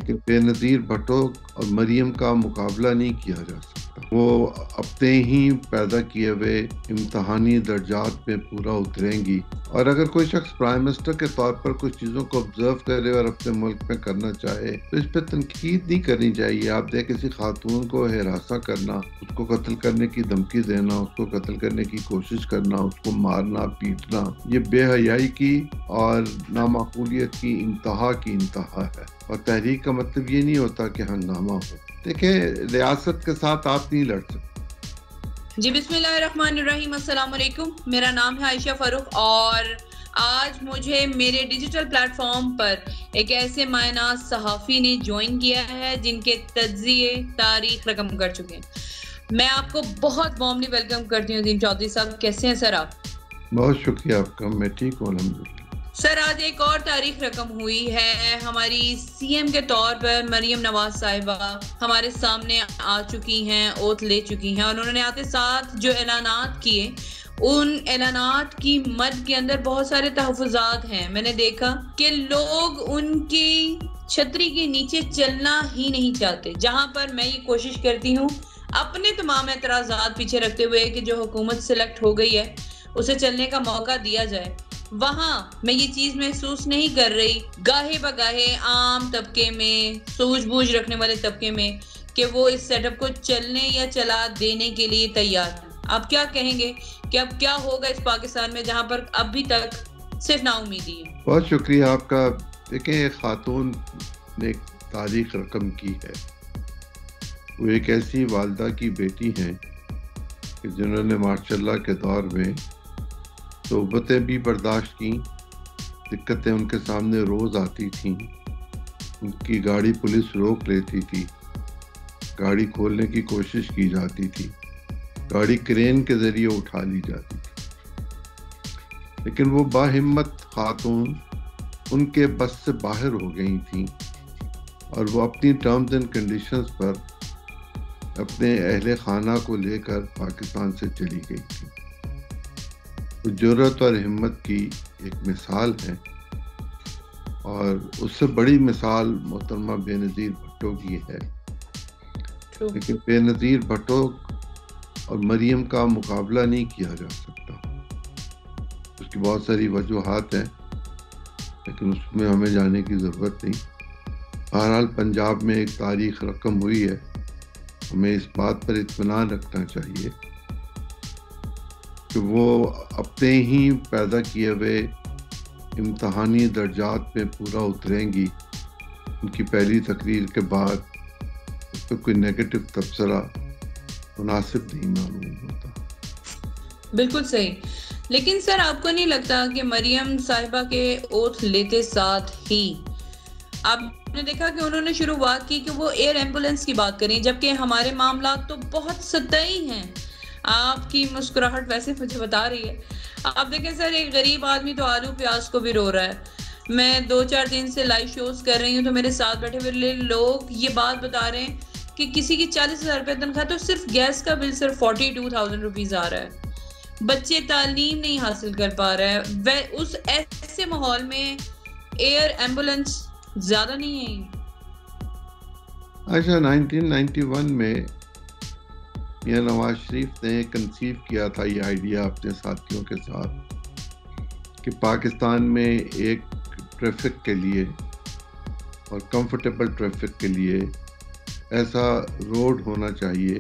لیکن بے نظیر بھٹو اور مریم کا مقابلہ نہیں کیا جا سکتا۔ وہ اپنے ہی پیدا کیے ہوئے امتحانی درجات میں پورا اتریں گی، اور اگر کوئی شخص پرائم منسٹر کے طور پر کچھ چیزوں کو آبزرو کرے اور اپنے ملک میں کرنا چاہے تو اس پہ تنقید نہیں کرنی چاہیے۔ آپ دیکھ کسی خاتون کو ہراساں کرنا، اس کو قتل کرنے کی دھمکی دینا، اس کو قتل کرنے کی کوشش کرنا، اس کو مارنا پیٹنا، یہ بے حیائی کی اور نامعقولیت کی انتہا ہے۔ اور تحریک کا مطلب یہ نہیں ہوتا کہ ہنگامہ ہو۔ دیکھیں، ریاست کے ساتھ آپ نہیں لڑ سکتے۔ جی بسم اللہ الرحمن الرحیم، السلام علیکم، میرا نام ہے عائشہ فاروق، اور آج مجھے میرے ڈیجیٹل پلیٹ فارم پر ایک ایسے معناس صحافی نے جوائن کیا ہے جن کے تجزیے تاریخ رقم کر چکے ہیں۔ میں آپ کو بہت وارملی ویلکم کرتی ہوں دین چودھری صاحب، کیسے ہیں سر آپ؟ بہت شکریہ آپ کا، میں ٹھیک ہوں الحمدللہ۔ سر آج ایک اور تاریخ رقم ہوئی ہے، ہماری سی ایم کے طور پر مریم نواز صاحبہ ہمارے سامنے آ چکی ہیں، اوتھ لے چکی ہیں، اور انہوں نے آتے ساتھ جو اعلانات کیے، ان اعلانات کی مد کے اندر بہت سارے تحفظات ہیں۔ میں نے دیکھا کہ لوگ ان کی چھتری کے نیچے چلنا ہی نہیں چاہتے، جہاں پر میں یہ کوشش کرتی ہوں اپنے تمام اعتراضات پیچھے رکھتے ہوئے کہ جو حکومت سلیکٹ ہو گئی ہے اسے چلنے کا موقع دیا جائے، وہاں میں یہ چیز محسوس نہیں کر رہی گاہے بگاہے عام طبقے میں، سوجھ بوجھ رکھنے والے طبقے میں، کہ وہ اس سیٹ اپ کو چلنے یا چلا دینے کے لیے تیار ہیں۔ آپ کیا کہیں گے کہ اب کیا ہوگا اس پاکستان میں جہاں پر ابھی تک صرف نا امیدی ہے؟ بہت شکریہ آپ کا۔ دیکھیں، ایک خاتون نے ایک تاریخ رقم کی ہے، وہ ایک ایسی والدہ کی بیٹی ہیں کہ جنہوں نے ماشاء اللہ کے دور میں صحبتیں بھی برداشت کیں، دقتیں ان کے سامنے روز آتی تھیں، ان کی گاڑی پولیس روک لیتی تھی، گاڑی کھولنے کی کوشش کی جاتی تھی، گاڑی کرین کے ذریعے اٹھا لی جاتی تھی، لیکن وہ باہمت خاتون ان کے بس سے باہر ہو گئی تھیں، اور وہ اپنی ٹرمز اینڈ کنڈیشنز پر اپنے اہل خانہ کو لے کر پاکستان سے چلی گئی تھی۔ وہ جرأت اور ہمت کی ایک مثال ہے، اور اس سے بڑی مثال محترمہ بے نظیر بھٹو کی ہے۔ لیکن بے نظیر بھٹو اور مریم کا مقابلہ نہیں کیا جا سکتا۔ اس کی بہت ساری وجوہات ہیں، لیکن اس میں ہمیں جانے کی ضرورت نہیں۔ بہرحال پنجاب میں ایک تاریخ رقم ہوئی ہے، ہمیں اس بات پر اطمینان رکھنا چاہیے کہ وہ اپنے ہی پیدا کیے ہوئے امتحانی درجات میں پورا اتریں گی۔ ان کی پہلی تقریر کے بعد اس پہ کوئی نیگیٹو تبصرہ مناسب نہیں معلوم ہوتا۔ بالکل صحیح، لیکن سر آپ کو نہیں لگتا کہ مریم صاحبہ کے اوتھ لیتے ساتھ ہی آپ نے دیکھا کہ انہوں نے شروعات کی کہ وہ ایئر ایمبولنس کی بات کریں، جبکہ ہمارے معاملات تو بہت سطحی ہیں۔ آپ کی مسکراہٹ ویسے مجھے بتا رہی ہے۔ آپ دیکھیں سر، ایک غریب آدمی تو آلو پیاز کو بھی رو رہا ہے۔ میں 2-4 دن سے لائیو شوز کر رہی ہوں تو میرے ساتھ بیٹھے ہوئے لوگ یہ بات بتا رہے ہیں کہ کسی کی 40,000 روپے تنخواہ تو صرف گیس کا بل صرف 42,000 روپیز آ رہا ہے۔ بچے تعلیم نہیں حاصل کر پا رہے ہیں۔ اس ایسے ماحول میں ایئر ایمبولنس زیادہ نہیں ہے۔ اچھا، 1991 میں میاں نواز شریف نے کنسیو کیا تھا یہ آئیڈیا اپنے ساتھیوں کے ساتھ کہ پاکستان میں ایک ٹریفک کے لیے اور کمفرٹیبل ٹریفک کے لیے ایسا روڈ ہونا چاہیے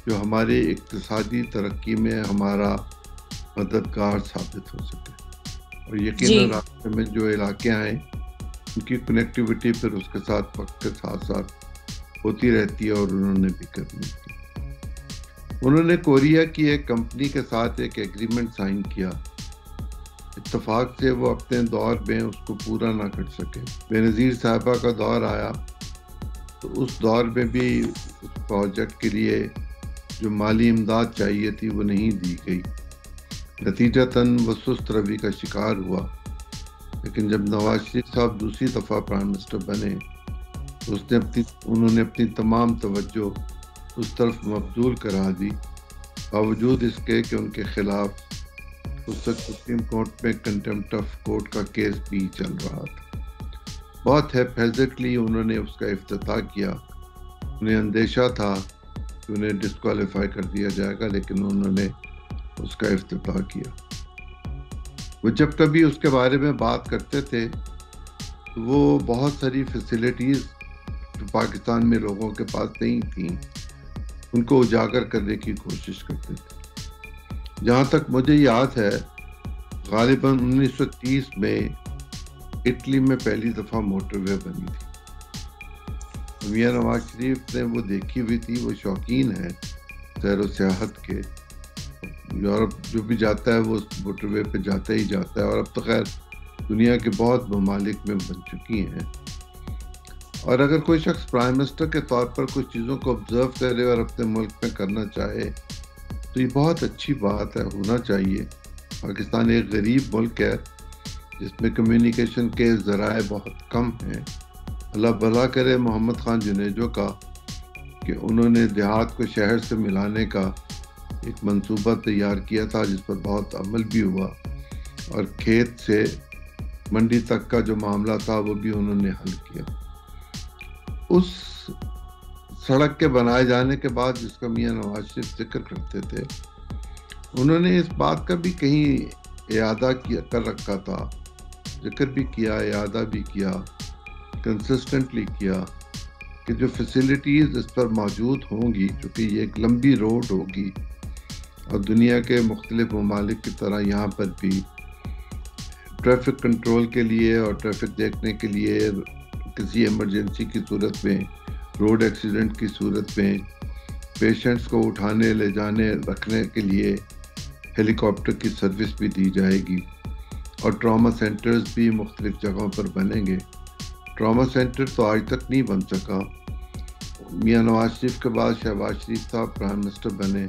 جو ہمارے اقتصادی ترقی میں ہمارا مددگار ثابت ہو سکے، اور یقیناً راستے میں جو علاقے آئیں ان کی کنیکٹیوٹی پھر اس کے ساتھ وقت کے ساتھ ساتھ ہوتی رہتی ہے، اور انہوں نے بھی کرنی تھی۔ انہوں نے کوریا کی ایک کمپنی کے ساتھ ایک ایگریمنٹ سائن کیا، اتفاق سے وہ اپنے دور میں اس کو پورا نہ کر سکے۔ بے نظیر صاحبہ کا دور آیا تو اس دور میں بھی اس پروجیکٹ کے لیے جو مالی امداد چاہیے تھی وہ نہیں دی گئی، نتیجتاً وہ سست روی کا شکار ہوا۔ لیکن جب نواز شریف صاحب دوسری دفعہ پرائم منسٹر بنے تو انہوں نے اپنی تمام توجہ اس طرف مبذول کرا دی، باوجود اس کے کہ ان کے خلاف اس وقت سپریم کورٹ میں کنٹمپٹ آف کورٹ کا کیس بھی چل رہا تھا۔ بہت ہیپیزٹلی انہوں نے اس کا افتتاح کیا. انہیں اندیشہ تھا کہ انہیں ڈسکوالیفائی کر دیا جائے گا، لیکن انہوں نے اس کا افتتاح کیا. وہ جب کبھی اس کے بارے میں بات کرتے تھے تو وہ بہت ساری فیسلٹیز جو پاکستان میں لوگوں کے پاس نہیں تھیں ان کو اجاگر کرنے کی کوشش کرتے تھے. جہاں تک مجھے یاد ہے غالباً 1930 میں اٹلی میں پہلی دفعہ موٹر وے بنی تھی. میاں نواز شریف نے وہ دیکھی ہوئی تھی. وہ شوقین ہیں سیر و سیاحت کے. یورپ جو بھی جاتا ہے وہ موٹر وے پہ جاتا ہی جاتا ہے، اور اب تو خیر دنیا کے بہت ممالک میں بن چکی ہیں. اور اگر کوئی شخص پرائم منسٹر کے طور پر کچھ چیزوں کو آبزرو کرے اور اپنے ملک میں کرنا چاہے تو یہ بہت اچھی بات ہے، ہونا چاہیے. پاکستان ایک غریب ملک ہے جس میں کمیونیکیشن کے ذرائع بہت کم ہیں. اللہ بھلا کرے محمد خان جنیجو کا کہ انہوں نے دیہات کو شہر سے ملانے کا ایک منصوبہ تیار کیا تھا جس پر بہت عمل بھی ہوا، اور کھیت سے منڈی تک کا جو معاملہ تھا وہ بھی انہوں نے حل کیا. اس سڑک کے بنائے جانے کے بعد جس کا میاں نواز شریف ذکر کرتے تھے، انہوں نے اس بات کا بھی کہیں اعادہ کر رکھا تھا، ذکر بھی کیا، اعادہ بھی کیا، کنسسٹنٹلی کیا کہ جو فیسلٹیز اس پر موجود ہوں گی، چونکہ یہ ایک لمبی روڈ ہوگی اور دنیا کے مختلف ممالک کی طرح یہاں پر بھی ٹریفک کنٹرول کے لیے اور ٹریفک دیکھنے کے لیے کسی ایمرجنسی کی صورت میں، روڈ ایکسیڈنٹ کی صورت میں پیشنٹس کو اٹھانے لے جانے رکھنے کے لیے ہیلی کاپٹر کی سروس بھی دی جائے گی. اور ٹراما سینٹرز بھی مختلف جگہوں پر بنیں گے. ٹراما سینٹر تو آج تک نہیں بن سکا. میاں نواز شریف کے بعد شہباز شریف صاحب پرائم منسٹر بنے،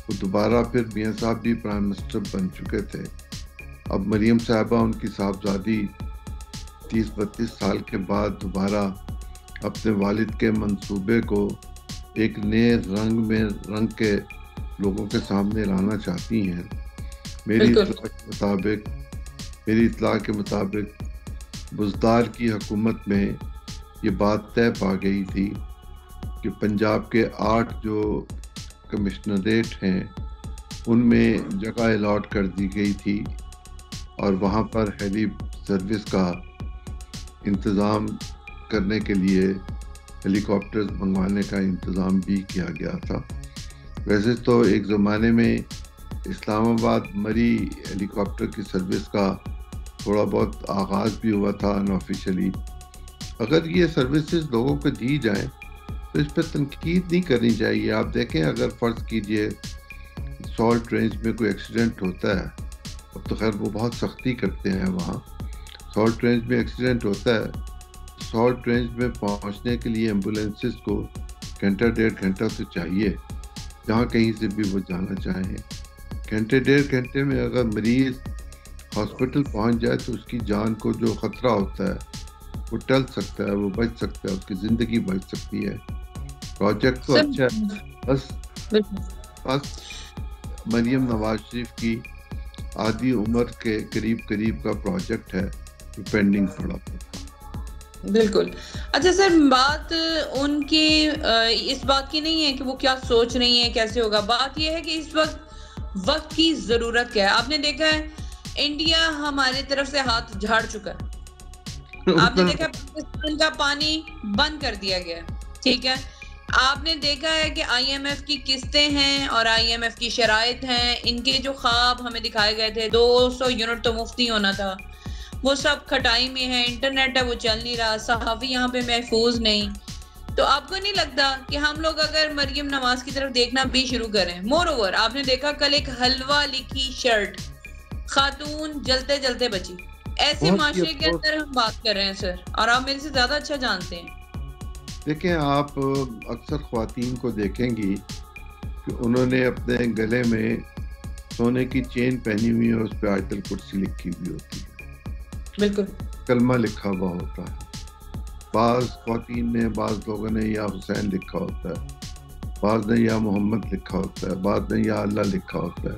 وہ دوبارہ پھر میاں صاحب بھی پرائم منسٹر بن چکے تھے. اب مریم صاحبہ ان کی صاحبزادی 30-32 سال کے بعد دوبارہ اپنے والد کے منصوبے کو ایک نئے رنگ کے لوگوں کے سامنے لانا چاہتی ہیں. میری اطلاع کے مطابق بزدار کی حکومت میں یہ بات طے پا گئی تھی کہ پنجاب کے 8 جو کمشنریٹ ہیں ان میں جگہ الاٹ کر دی گئی تھی، اور وہاں پر ہیلی سروس کا انتظام کرنے کے لیے ہیلی کاپٹرز منگوانے کا انتظام بھی کیا گیا تھا. ویسے تو ایک زمانے میں اسلام آباد مری ہیلی کاپٹر کی سروس کا تھوڑا بہت آغاز بھی ہوا تھا انآفیشلی. اگر یہ سروسز لوگوں کو دی جائیں تو اس پہ تنقید نہیں کرنی چاہیے. آپ دیکھیں اگر فرض کیجئے سالٹ رینج میں کوئی ایکسیڈنٹ ہوتا ہے، اب تو خیر وہ بہت سختی کرتے ہیں وہاں، سالٹ رینج میں ایکسیڈنٹ ہوتا ہے، سالٹ رینج میں پہنچنے کے لیے ایمبولینسز کو 1.5 گھنٹہ تو چاہیے جہاں کہیں سے بھی وہ جانا چاہیں. 1.5 گھنٹے میں اگر مریض ہاسپٹل پہنچ جائے تو اس کی جان کو جو خطرہ ہوتا ہے وہ ٹل سکتا ہے، وہ بچ سکتا ہے، اس کی زندگی بچ سکتی ہے. پروجیکٹ تو اچھا ہے، بس مریم نواز شریف کی آدھی عمر کے قریب کا پروجیکٹ ہے جو پینڈنگ پڑا. بالکل. اچھا سر، بات ان کی اس بات کی نہیں ہے کہ وہ کیا سوچ رہی ہیں کیسے ہوگا، بات یہ ہے کہ اس وقت کی ضرورت کیا ہے. آپ نے دیکھا ہے انڈیا ہماری طرف سے ہاتھ جھاڑ چکا ہے. آپ نے دیکھا پاکستان کا پانی بند کر دیا گیا، ٹھیک ہے. آپ نے دیکھا ہے کہ آئی ایم ایف کی قسطیں ہیں اور آئی ایم ایف کی شرائط ہیں. ان کے جو خواب ہمیں دکھائے گئے تھے 200 یونٹ تو مفتی ہونا تھا، وہ سب کھٹائی میں ہے. انٹرنیٹ ہے وہ چل نہیں رہا، صحافی یہاں پہ محفوظ نہیں. تو آپ کو نہیں لگتا کہ ہم لوگ اگر مریم نواز کی طرف دیکھنا بھی شروع کریں؟ مور اوور آپ نے دیکھا کل ایک حلوہ لکھی شرٹ خاتون جلتے جلتے بچی. ایسے معاشرے کے اندر ہم بات کر رہے ہیں سر، اور آپ میرے سے زیادہ اچھا جانتے ہیں. دیکھیں آپ اکثر خواتین کو دیکھیں گی کہ انہوں نے اپنے گلے میں سونے کی چین پہنی ہوئی ہے، اس پہ آیت الکرسی لکھی ہوئی ہوتی ہے، بالکل کلمہ لکھا ہوا ہوتا ہے. بعض خواتین نے، بعض لوگوں نے یا حسین لکھا ہوتا ہے، بعض نے یا محمد لکھا ہوتا ہے، بعض نے یا اللہ لکھا ہوتا ہے،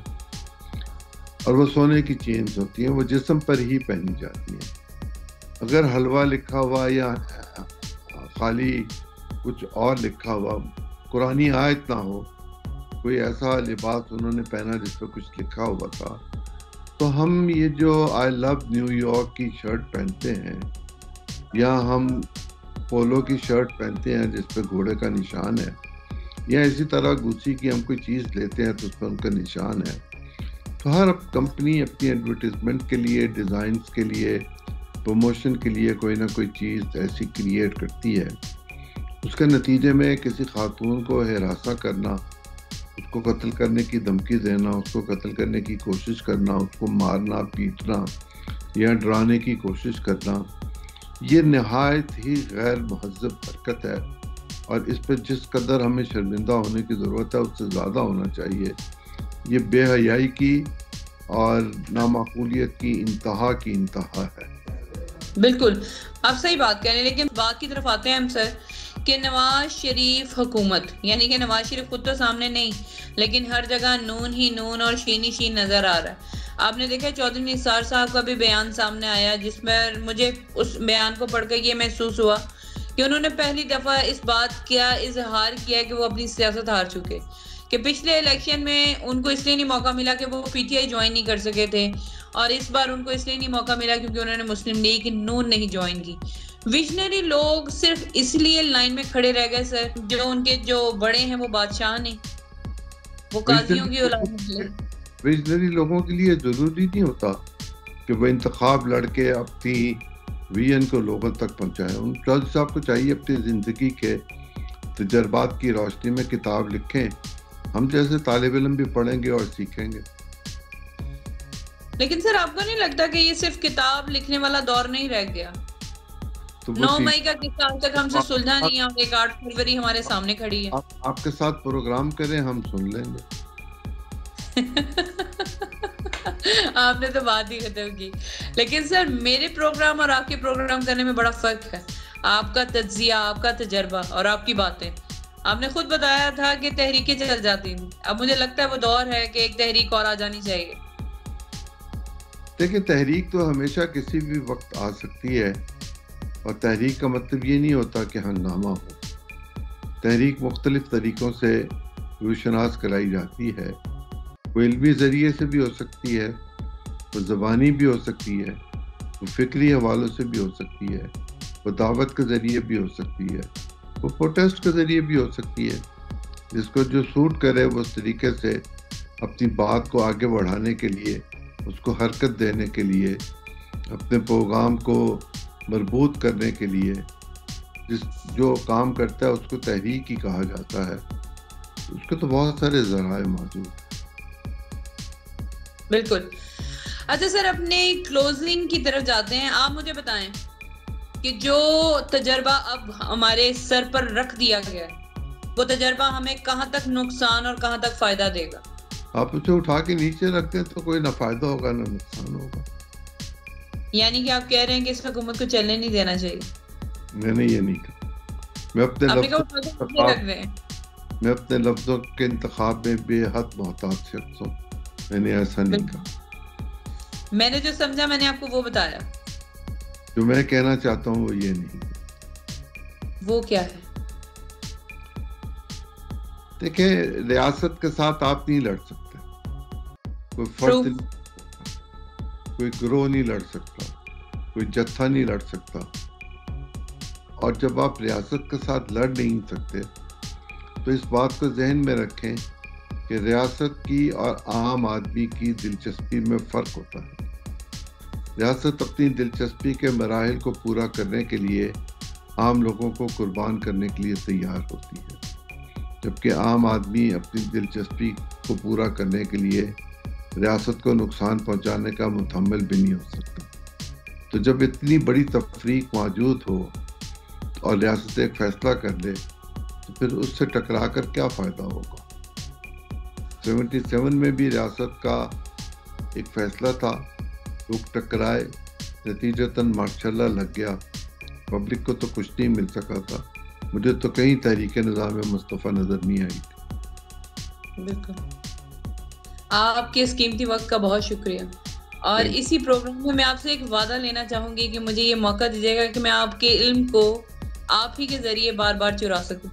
اور وہ سونے کی چینز ہوتی ہیں، وہ جسم پر ہی پہنی جاتی ہیں. اگر حلوہ لکھا ہوا یا خالی کچھ اور لکھا ہوا قرآنی آیت نہ ہو، کوئی ایسا لباس انہوں نے پہنا جس پہ کچھ لکھا ہوا تھا، تو ہم یہ جو آئی لو نیو یارک کی شرٹ پہنتے ہیں یا ہم پولو کی شرٹ پہنتے ہیں جس پہ گھوڑے کا نشان ہے، یا اسی طرح گوچی کی ہم کوئی چیز لیتے ہیں تو اس پہ ان کا نشان ہے، تو ہر کمپنی اپنی ایڈورٹیزمنٹ کے لیے، ڈیزائنز کے لیے، پروموشن کے لیے کوئی نہ کوئی چیز ایسی کریٹ کرتی ہے. اس کے نتیجے میں کسی خاتون کو ہراساں کرنا، اس کو قتل کرنے کی دھمکی دینا، اس کو قتل کرنے کی کوشش کرنا، اس کو مارنا پیٹنا یا ڈرانے کی کوشش کرنا، یہ نہایت ہی غیر مہذب حرکت ہے، اور اس پہ جس قدر ہمیں شرمندہ ہونے کی ضرورت ہے اس سے زیادہ ہونا چاہیے. یہ بے حیائی کی اور نامعقولیت کی انتہا ہے. بالکل آپ صحیح بات کہہ رہے ہیں، لیکن بات کی طرف آتے ہیں ہم سر کہ نواز شریف حکومت، یعنی کہ نواز شریف خود تو سامنے نہیں لیکن ہر جگہ نون ہی نون اور شین ہی شین نظر آ رہا ہے. آپ نے دیکھا چودھری نثار صاحب کا بھی بیان سامنے آیا جس میں مجھے اس بیان کو پڑھ کر یہ محسوس ہوا کہ انہوں نے پہلی دفعہ اس بات کا اظہار کیا کہ وہ اپنی سیاست ہار چکے، کہ پچھلے الیکشن میں ان کو اس لیے نہیں موقع ملا کہ وہ پی ٹی آئی جوائن نہیں کر سکے تھے، اور اس بار ان کو اس لیے نہیں موقع ملا کیونکہ انہوں نے مسلم لیگ نون نہیں جوائن کی. ویژنری لوگ صرف اس لیے لائن میں کھڑے رہ گئے سر، جو ان کے جو بڑے ہیں وہ بادشاہ نہیں، وہ قاضیوں کی اولاد نکلے. ویژنری لوگوں کے لیے ضروری نہیں ہوتا کہ وہ انتخاب لڑ کے اپنی ویژن کو لوگوں تک پہنچائیں. ان چودھری صاحب کو چاہیے اپنی زندگی کے تجربات کی روشنی میں کتاب لکھیں. ہم جیسے طالب علم بھی پڑھیں گے اور سیکھیں گے. لیکن سر آپ کو نہیں لگتا کہ یہ صرف کتاب لکھنے والا دور نہیں رہ گیا؟ 9 مئی کا قصہ آج تک ہم سے سلجھا نہیں ہے، ایک 8 فروری ہمارے سامنے کھڑی ہے. آپ کے ساتھ پروگرام کریں، ہم سن لیں گے. آپ نے تو بات ہی ختم کی. لیکن سر میرے پروگرام اور آپ کے پروگرام کرنے میں بڑا فرق ہے. آپ کا تجزیہ، آپ کا تجربہ اور آپ کی باتیں. آپ نے خود بتایا تھا کہ تحریکیں چل جاتی ہیں، اب مجھے لگتا ہے وہ دور ہے کہ ایک تحریک اور آ جانی چاہیے. دیکھیں تحریک تو ہمیشہ کسی بھی وقت آ سکتی ہے، اور تحریک کا مطلب یہ نہیں ہوتا کہ ہنگامہ ہو. تحریک مختلف طریقوں سے روشناس کرائی جاتی ہے. وہ علمی ذریعے سے بھی ہو سکتی ہے، وہ زبانی بھی ہو سکتی ہے، وہ فکری حوالوں سے بھی ہو سکتی ہے، وہ دعوت کے ذریعے بھی ہو سکتی ہے، وہ پروٹیسٹ کے ذریعے بھی ہو سکتی ہے. جس کو جو سوٹ کرے وہ اس طریقے سے اپنی بات کو آگے بڑھانے کے لیے، اس کو حرکت دینے کے لیے، اپنے پیغام کو مربوط کرنے کے لیے جو کام کرتا ہے اس کو تحریک ہی کہا جاتا ہے. اس کے تو بہت سارے ذرائع موجود ہیں. بالکل. اچھا سر اپنے کلوزنگ کی طرف جاتے ہیں. آپ مجھے بتائیں کہ جو تجربہ اب ہمارے سر پر رکھ دیا گیا ہے وہ تجربہ ہمیں کہاں تک نقصان اور کہاں تک فائدہ دے گا؟ آپ اسے اٹھا کے نیچے رکھتے ہیں تو کوئی نہ فائدہ ہوگا نہ نقصان ہوگا. یعنی کہ آپ کہہ رہے ہیں کہ اس حکومت کو چلنے نہیں دینا چاہیے؟ میں نے یہ نہیں کہا. میں اپنے لفظوں کے انتخاب میں بے حد محتاط شخص ہوں. میں نے ایسا نہیں کہا. میں نے جو سمجھا میں نے آپ کو وہ بتایا. جو میں کہنا چاہتا ہوں وہ یہ نہیں. وہ کیا ہے؟ دیکھیں ریاست کے ساتھ آپ نہیں لڑ سکتے. کوئی فرد، کوئی گروہ نہیں لڑ سکتا، کوئی جتھا نہیں لڑ سکتا. اور جب آپ ریاست کے ساتھ لڑ نہیں سکتے تو اس بات کو ذہن میں رکھیں کہ ریاست کی اور عام آدمی کی دلچسپی میں فرق ہوتا ہے. ریاست اپنی دلچسپی کے مراحل کو پورا کرنے کے لیے عام لوگوں کو قربان کرنے کے لیے تیار ہوتی ہے، جبکہ عام آدمی اپنی دلچسپی کو پورا کرنے کے لیے ریاست کو نقصان پہنچانے کا متحمل بھی نہیں ہو سکتا. تو جب اتنی بڑی تفریق موجود ہو اور ریاست ایک فیصلہ کر لے تو پھر اس سے ٹکرا کر کیا فائدہ ہوگا؟ 77 میں بھی ریاست کا ایک فیصلہ تھا، لوگ ٹکرائے، نتیجتاً ماشاءاللہ لگ گیا. پبلک کو تو کچھ نہیں مل سکا تھا. مجھے تو کہیں تحریک نظام مصطفیٰ نظر نہیں آئی تھی. بالکل. آپ کے اس قیمتی وقت کا بہت شکریہ. اور اسی پروگرام میں آپ سے ایک وعدہ لینا چاہوں گی کہ مجھے یہ موقع دیجیے گا کہ میں آپ کے علم کو آپ ہی کے ذریعے بار بار چرا سکوں.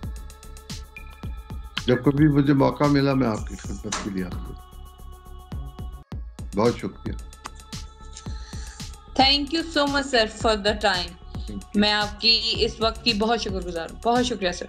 جب کبھی مجھے موقع ملا میں آپ کی خدمت کے لیے حاضر. بہت شکریہ. Thank you so much sir for the time. میں آپ کی اس وقت کی بہت شکر گزار ہوں. بہت شکریہ سر.